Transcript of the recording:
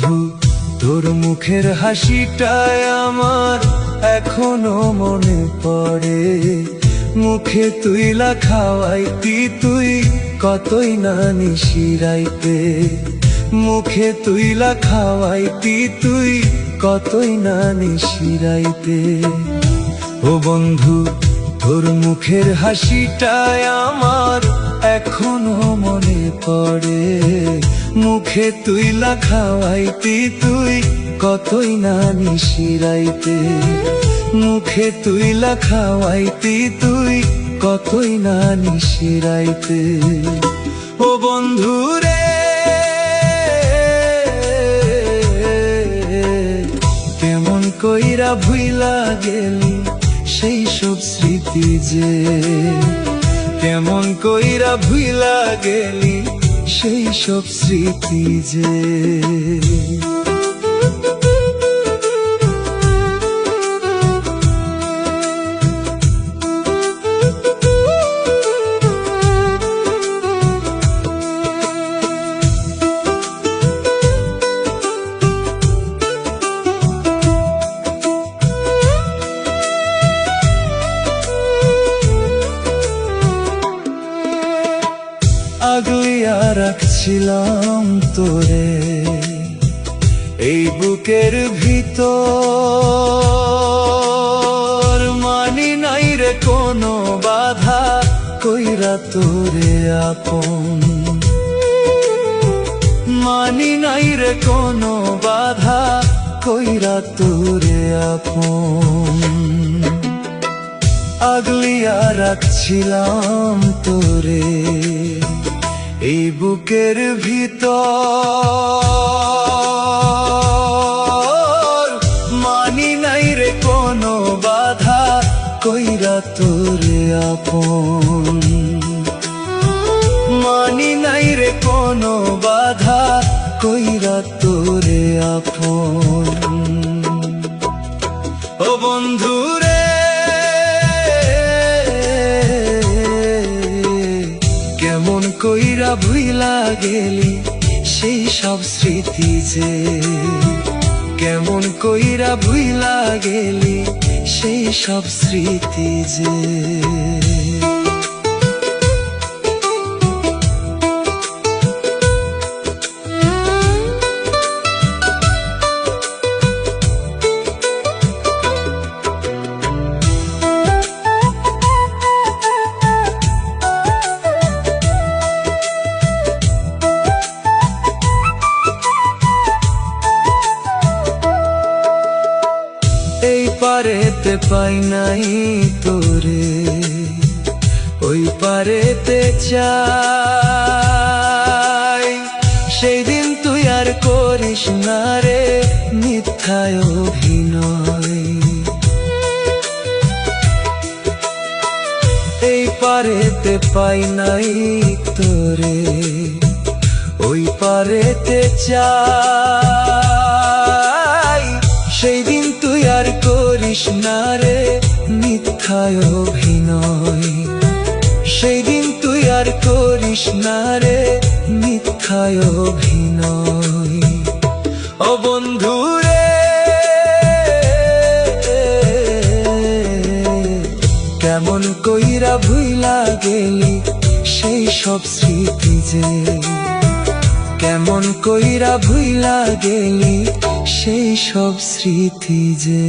বন্ধু তোর মুখের হাসিটায় আমার এখনো মনে পড়ে। মুখে তুইলা খাওয়াইতি তুই কতই না নিশিরাইতে, মুখে তুইলা খাওয়াইতি তুই কতই না নিশিরাইতে। ও বন্ধু তোর মুখের হাসিটায় আমার এখনো মনে পড়ে। মুখে তুইলা খাওয়াইতি তুই কতই না নিশিরাইতে, মুখে তুইলা খাওয়াইতি তুই কতই না নিশিরাইতে। ও বন্ধু রে কেমন কইরা ভুইলা গেলি সেই সব স্মৃতি যে, কেমন কইরা ভুইলা গেলি সেই সব স্মৃতি যে। আগলিয়া রাখছিলাম তোরে এই বুকের ভিতর, মানি নাই রে কোনো বাধা কইরা তোরে আপন, মানি নাই রে কোনো বাধা কইরা তোরে আপন। আগলিয়া রাখছিলাম তোরে এই বুকের ভিতর, মানি নাই রে কোনো বাধা কইরা তোরে আপন, মানি নাই রে কোনো বাধা কইরা তোরে আপন। ও বন্ধু রে কেমন কইরা ভুইলা গেলি সেই সব স্মৃতি যে, কেমন কইরা ভুইলা গেলি সেই সব স্মৃতি যে। এই পারেতে পাই নাই তোরে ওই পারেতে চাই, সেই দিন তুই আর করিস না রে মিথ্যায় অভিনয়। এই পারেতে পাই নাই তোরে ওই পারেতে চাই, সেই দিন তুই আর করিস না রে মিথ্যায় অভিনয়, সেই দিন তুই আর করিস না রে মিথ্যায় অভিনয়। ও বন্ধু রে কেমন কইরা ভুইলা গেলি সেই সব স্মৃতি যে, কেমন কইরা ভুইলা গেলি সেই সব স্মৃতি যে।